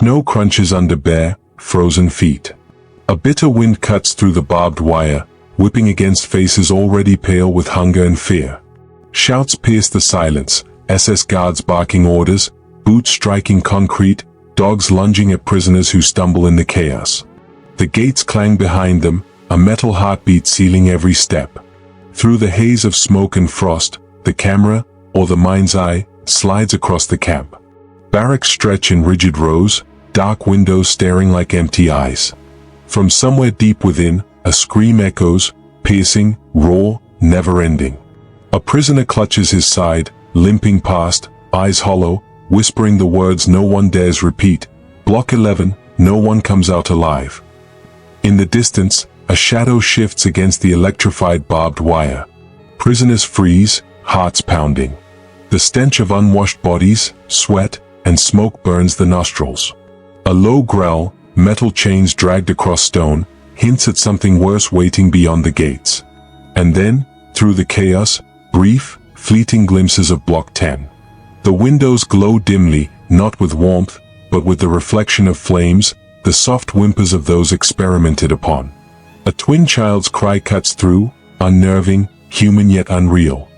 Snow crunches under bare, frozen feet. A bitter wind cuts through the barbed wire, whipping against faces already pale with hunger and fear. Shouts pierce the silence, SS guards barking orders, boots striking concrete, dogs lunging at prisoners who stumble in the chaos. The gates clang behind them, a metal heartbeat sealing every step. Through the haze of smoke and frost, the camera, or the mind's eye, slides across the camp. Barracks stretch in rigid rows, dark windows staring like empty eyes. From somewhere deep within, a scream echoes, piercing, raw, never-ending. A prisoner clutches his side, limping past, eyes hollow, whispering the words no one dares repeat. Block 11, no one comes out alive. In the distance, a shadow shifts against the electrified barbed wire. Prisoners freeze, hearts pounding. The stench of unwashed bodies, sweat, and smoke burns the nostrils. A low growl, metal chains dragged across stone, hints at something worse waiting beyond the gates. And then, through the chaos, brief, fleeting glimpses of Block 10. The windows glow dimly, not with warmth, but with the reflection of flames, the soft whimpers of those experimented upon. A twin child's cry cuts through, unnerving, human yet unreal.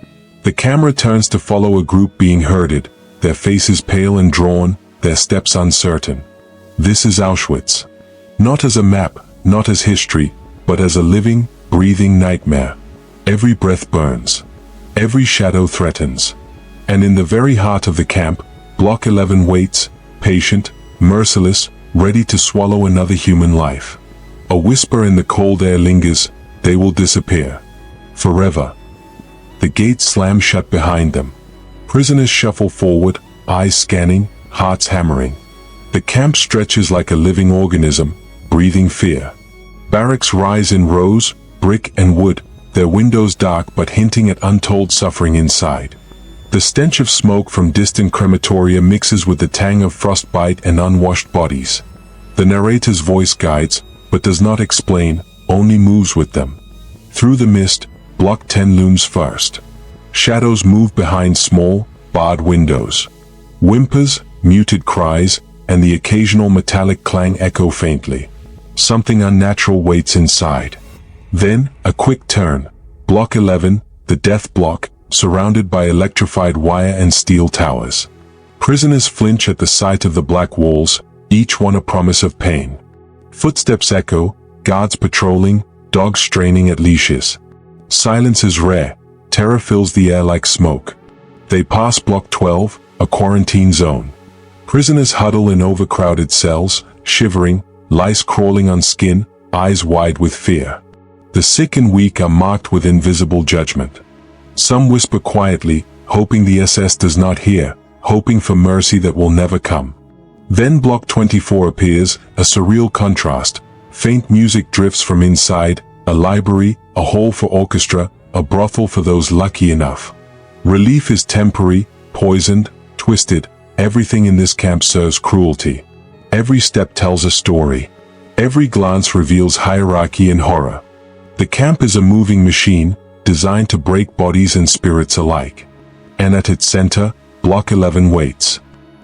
The camera turns to follow a group being herded, their faces pale and drawn, their steps uncertain. This is Auschwitz. Not as a map, not as history, but as a living, breathing nightmare. Every breath burns. Every shadow threatens. And in the very heart of the camp, Block 11 waits, patient, merciless, ready to swallow another human life. A whisper in the cold air lingers, they will disappear. Forever. The gates slam shut behind them. Prisoners shuffle forward, eyes scanning, hearts hammering. The camp stretches like a living organism, breathing fear. Barracks rise in rows, brick and wood, their windows dark but hinting at untold suffering inside. The stench of smoke from distant crematoria mixes with the tang of frostbite and unwashed bodies. The narrator's voice guides, but does not explain, only moves with them. Through the mist, Block 10 looms first. Shadows move behind small, barred windows. Whimpers, muted cries, and the occasional metallic clang echo faintly. Something unnatural waits inside. Then, a quick turn. Block 11, the death block, surrounded by electrified wire and steel towers. Prisoners flinch at the sight of the black walls, each one a promise of pain. Footsteps echo, guards patrolling, dogs straining at leashes. Silence is rare, terror fills the air like smoke. They pass Block 12, a quarantine zone. Prisoners huddle in overcrowded cells, shivering, lice crawling on skin, eyes wide with fear. The sick and weak are marked with invisible judgment. Some whisper quietly, hoping the SS does not hear, hoping for mercy that will never come. Then Block 24 appears, a surreal contrast. Faint music drifts from inside, a library, a hall for orchestra, a brothel for those lucky enough. Relief is temporary, poisoned, twisted. Everything in this camp serves cruelty. Every step tells a story. Every glance reveals hierarchy and horror. The camp is a moving machine, designed to break bodies and spirits alike. And at its center, Block 11 waits.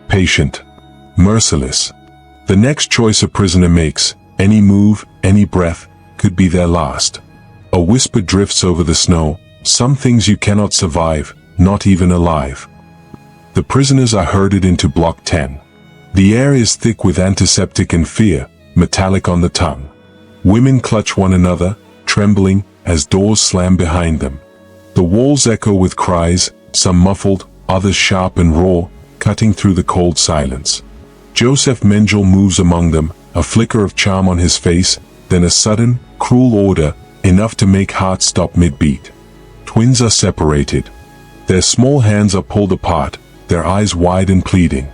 Patient. Merciless. The next choice a prisoner makes, any move, any breath, could be their last. A whisper drifts over the snow, some things you cannot survive, not even alive. The prisoners are herded into Block 10. The air is thick with antiseptic and fear, metallic on the tongue. Women clutch one another, trembling, as doors slam behind them. The walls echo with cries, some muffled, others sharp and raw, cutting through the cold silence. Joseph Mengele moves among them, a flicker of charm on his face, then a sudden, cruel order, enough to make hearts stop mid-beat. Twins are separated. Their small hands are pulled apart, their eyes wide and pleading.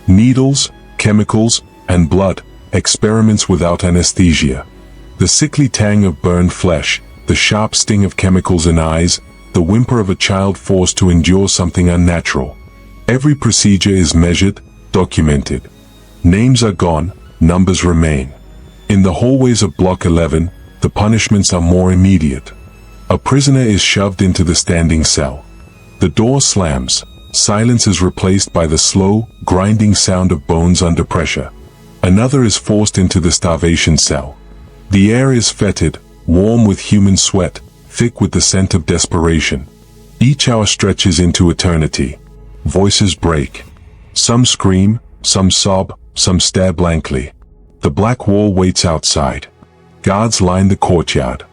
Needles, chemicals, and blood, experiments without anesthesia. The sickly tang of burned flesh, the sharp sting of chemicals in eyes, the whimper of a child forced to endure something unnatural. Every procedure is measured, documented. Names are gone, numbers remain. In the hallways of Block 11, the punishments are more immediate. A prisoner is shoved into the standing cell. The door slams. Silence is replaced by the slow, grinding sound of bones under pressure. Another is forced into the starvation cell. The air is fetid, warm with human sweat, thick with the scent of desperation. Each hour stretches into eternity. Voices break. Some scream, some sob, some stare blankly. The black wall waits outside. Guards line the courtyard.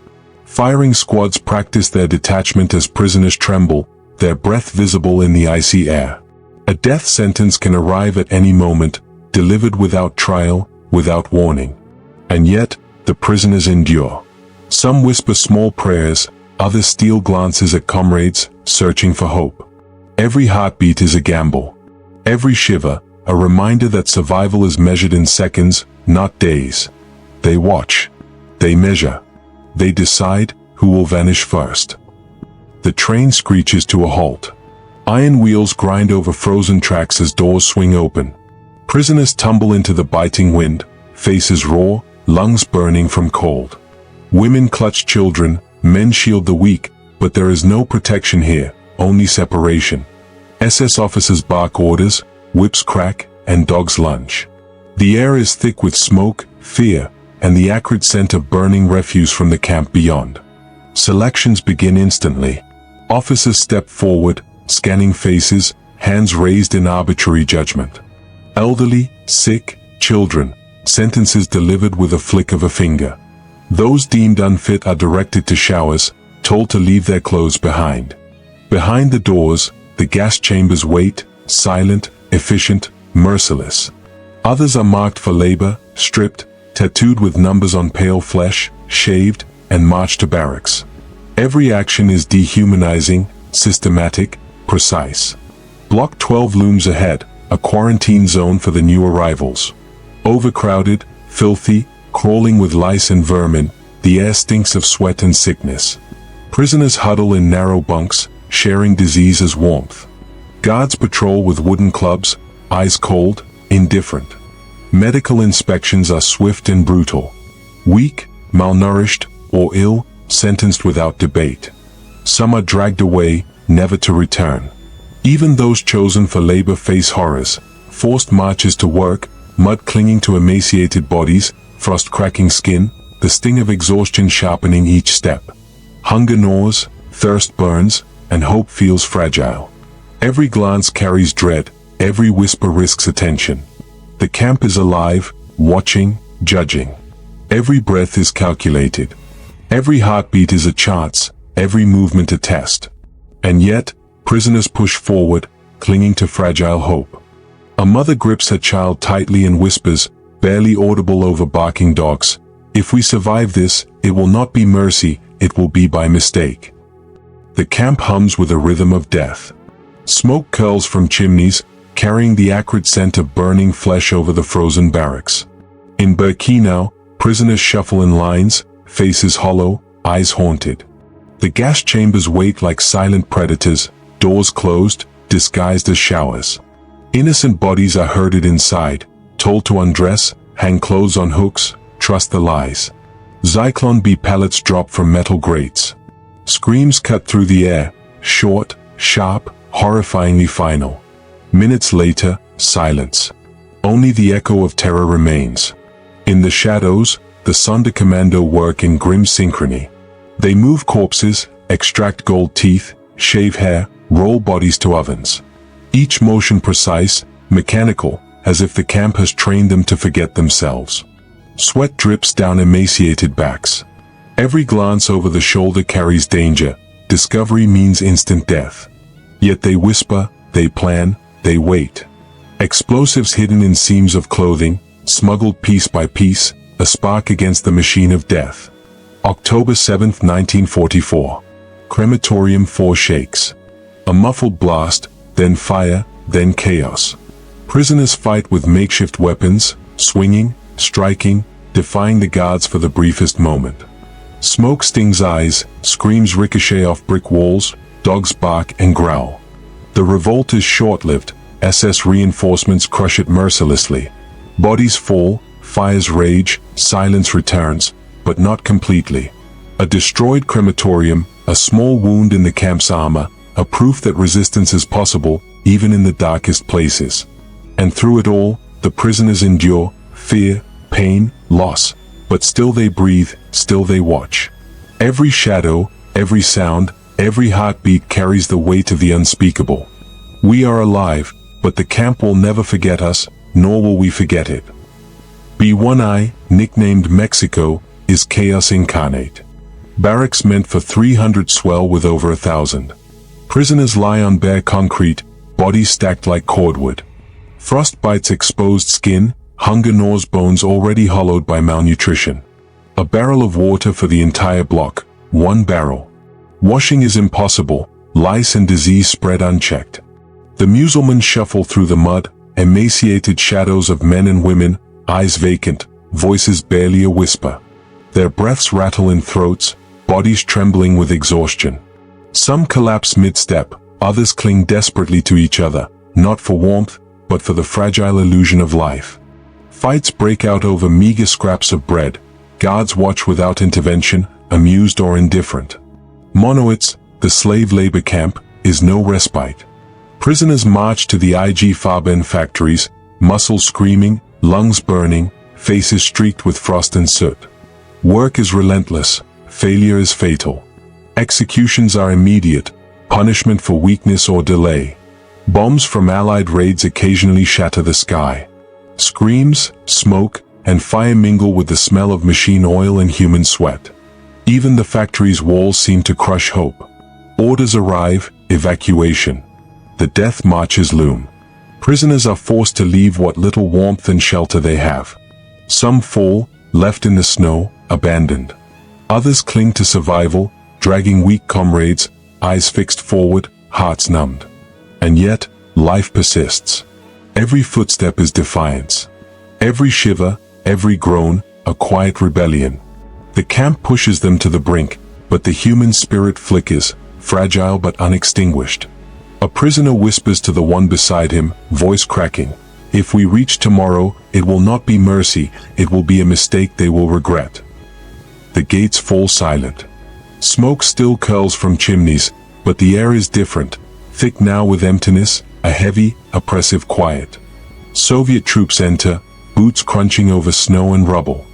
Firing squads practice their detachment as prisoners tremble, their breath visible in the icy air. A death sentence can arrive at any moment, delivered without trial, without warning. And yet, the prisoners endure. Some whisper small prayers, others steal glances at comrades, searching for hope. Every heartbeat is a gamble. Every shiver, a reminder that survival is measured in seconds, not days. They watch. They measure. They decide who will vanish first. The train screeches to a halt. Iron wheels grind over frozen tracks as doors swing open. Prisoners tumble into the biting wind, faces raw, lungs burning from cold. Women clutch children, men shield the weak, but there is no protection here, only separation. SS officers bark orders, whips crack, and dogs lunge. The air is thick with smoke, fear, and the acrid scent of burning refuse from the camp beyond. Selections begin instantly. Officers step forward, scanning faces, hands raised in arbitrary judgment. Elderly, sick, children, sentences delivered with a flick of a finger. Those deemed unfit are directed to showers, told to leave their clothes behind. Behind the doors, the gas chambers wait, silent, efficient, merciless. Others are marked for labor, stripped, tattooed with numbers on pale flesh, shaved, and marched to barracks. Every action is dehumanizing, systematic, precise. Block 12 looms ahead, a quarantine zone for the new arrivals. Overcrowded, filthy, crawling with lice and vermin, the air stinks of sweat and sickness. Prisoners huddle in narrow bunks, sharing disease as warmth. Guards patrol with wooden clubs, eyes cold, indifferent. Medical inspections are swift and brutal. Weak, malnourished, or ill, sentenced without debate. Some are dragged away, never to return. Even those chosen for labor face horrors, forced marches to work, mud clinging to emaciated bodies, frost cracking skin, the sting of exhaustion sharpening each step. Hunger gnaws, thirst burns, and hope feels fragile. Every glance carries dread, every whisper risks attention. The camp is alive, watching, judging. Every breath is calculated. Every heartbeat is a chance, every movement a test. And yet, prisoners push forward, clinging to fragile hope. A mother grips her child tightly and whispers, barely audible over barking dogs, "If we survive this, it will not be mercy, it will be by mistake." The camp hums with a rhythm of death. Smoke curls from chimneys, carrying the acrid scent of burning flesh over the frozen barracks. In Birkenau, prisoners shuffle in lines, faces hollow, eyes haunted. The gas chambers wait like silent predators, doors closed, disguised as showers. Innocent bodies are herded inside, told to undress, hang clothes on hooks, trust the lies. Zyklon B pellets drop from metal grates. Screams cut through the air, short, sharp, horrifyingly final. Minutes later, silence. Only the echo of terror remains. In the shadows, the Sonderkommando work in grim synchrony. They move corpses, extract gold teeth, shave hair, roll bodies to ovens. Each motion precise, mechanical, as if the camp has trained them to forget themselves. Sweat drips down emaciated backs. Every glance over the shoulder carries danger. Discovery means instant death. Yet they whisper, they plan, they wait. Explosives hidden in seams of clothing, smuggled piece by piece, a spark against the machine of death. October 7, 1944. Crematorium 4 shakes. A muffled blast, then fire, then chaos. Prisoners fight with makeshift weapons, swinging, striking, defying the guards for the briefest moment. Smoke stings eyes, screams ricochet off brick walls, dogs bark and growl. The revolt is short-lived, SS reinforcements crush it mercilessly. Bodies fall, fires rage, silence returns, but not completely. A destroyed crematorium, a small wound in the camp's armor, a proof that resistance is possible, even in the darkest places. And through it all, the prisoners endure, fear, pain, loss, but still they breathe, still they watch. Every shadow, every sound, every heartbeat carries the weight of the unspeakable. We are alive, but the camp will never forget us, nor will we forget it. B1I, nicknamed Mexico, is chaos incarnate. Barracks meant for 300 swell with over 1,000. Prisoners lie on bare concrete, bodies stacked like cordwood. Frost bites exposed skin, hunger gnaws bones already hollowed by malnutrition. A barrel of water for the entire block, one barrel. Washing is impossible, lice and disease spread unchecked. The musulmans shuffle through the mud, emaciated shadows of men and women, eyes vacant, voices barely a whisper. Their breaths rattle in throats, bodies trembling with exhaustion. Some collapse mid-step, others cling desperately to each other, not for warmth, but for the fragile illusion of life. Fights break out over meager scraps of bread. Guards watch without intervention, amused or indifferent. Monowitz, the slave labor camp, is no respite. Prisoners march to the IG Farben factories, muscles screaming, lungs burning, faces streaked with frost and soot. Work is relentless, failure is fatal. Executions are immediate, punishment for weakness or delay. Bombs from Allied raids occasionally shatter the sky. Screams, smoke, and fire mingle with the smell of machine oil and human sweat. Even the factory's walls seem to crush hope. Orders arrive, evacuation. The death marches loom. Prisoners are forced to leave what little warmth and shelter they have. Some fall, left in the snow, abandoned. Others cling to survival, dragging weak comrades, eyes fixed forward, hearts numbed. And yet, life persists. Every footstep is defiance. Every shiver, every groan, a quiet rebellion. The camp pushes them to the brink, but the human spirit flickers, fragile but unextinguished. A prisoner whispers to the one beside him, voice cracking, "If we reach tomorrow, it will not be mercy, it will be a mistake they will regret." The gates fall silent. Smoke still curls from chimneys, but the air is different, thick now with emptiness, a heavy, oppressive quiet. Soviet troops enter, boots crunching over snow and rubble.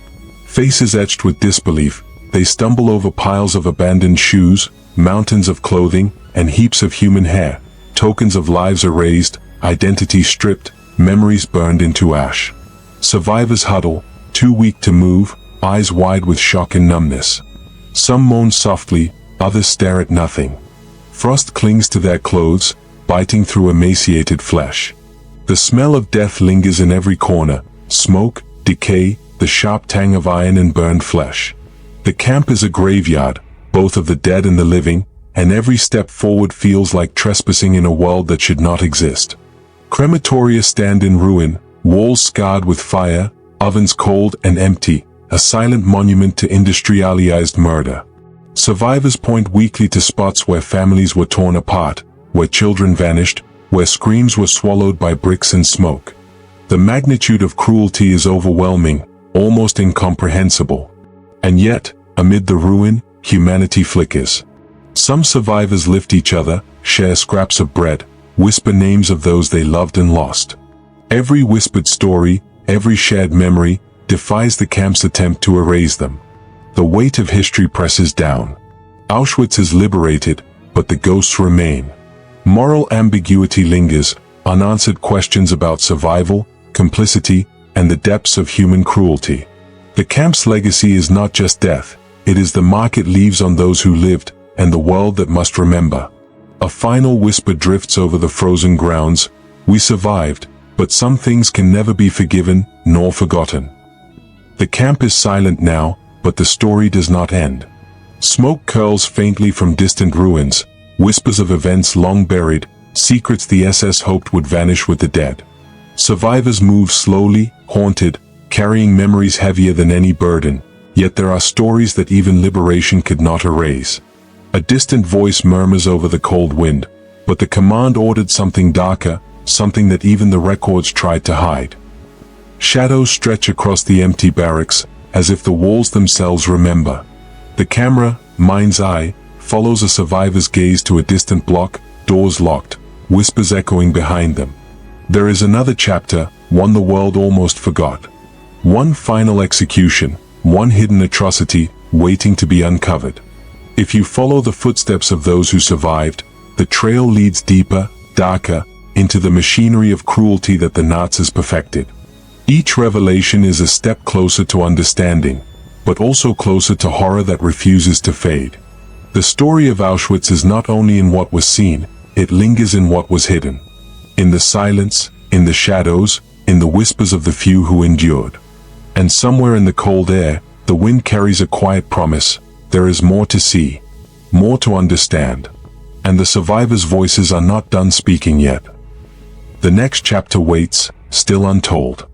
Faces etched with disbelief, they stumble over piles of abandoned shoes, mountains of clothing, and heaps of human hair, tokens of lives erased, identity stripped, memories burned into ash. Survivors huddle, too weak to move, eyes wide with shock and numbness. Some moan softly, others stare at nothing. Frost clings to their clothes, biting through emaciated flesh. The smell of death lingers in every corner, smoke, decay, the sharp tang of iron and burned flesh. The camp is a graveyard, both of the dead and the living, and every step forward feels like trespassing in a world that should not exist. Crematoria stand in ruin, walls scarred with fire, ovens cold and empty, a silent monument to industrialized murder. Survivors point weakly to spots where families were torn apart, where children vanished, where screams were swallowed by bricks and smoke. The magnitude of cruelty is overwhelming, almost incomprehensible. And yet, amid the ruin, humanity flickers. Some survivors lift each other, share scraps of bread, whisper names of those they loved and lost. Every whispered story, every shared memory, defies the camp's attempt to erase them. The weight of history presses down. Auschwitz is liberated, but the ghosts remain. Moral ambiguity lingers, unanswered questions about survival, complicity, and the depths of human cruelty. The camp's legacy is not just death, it is the mark it leaves on those who lived, and the world that must remember. A final whisper drifts over the frozen grounds, "We survived, but some things can never be forgiven, nor forgotten." The camp is silent now, but the story does not end. Smoke curls faintly from distant ruins, whispers of events long buried, secrets the SS hoped would vanish with the dead. Survivors move slowly, haunted, carrying memories heavier than any burden, yet there are stories that even liberation could not erase. A distant voice murmurs over the cold wind, but the command ordered something darker, something that even the records tried to hide. Shadows stretch across the empty barracks, as if the walls themselves remember. The camera, mind's eye, follows a survivor's gaze to a distant block, doors locked, whispers echoing behind them. There is another chapter, one the world almost forgot. One final execution, one hidden atrocity, waiting to be uncovered. If you follow the footsteps of those who survived, the trail leads deeper, darker, into the machinery of cruelty that the Nazis perfected. Each revelation is a step closer to understanding, but also closer to horror that refuses to fade. The story of Auschwitz is not only in what was seen, it lingers in what was hidden. In the silence, in the shadows, in the whispers of the few who endured. And somewhere in the cold air, the wind carries a quiet promise: there is more to see, more to understand. And the survivors' voices are not done speaking yet. The next chapter waits, still untold.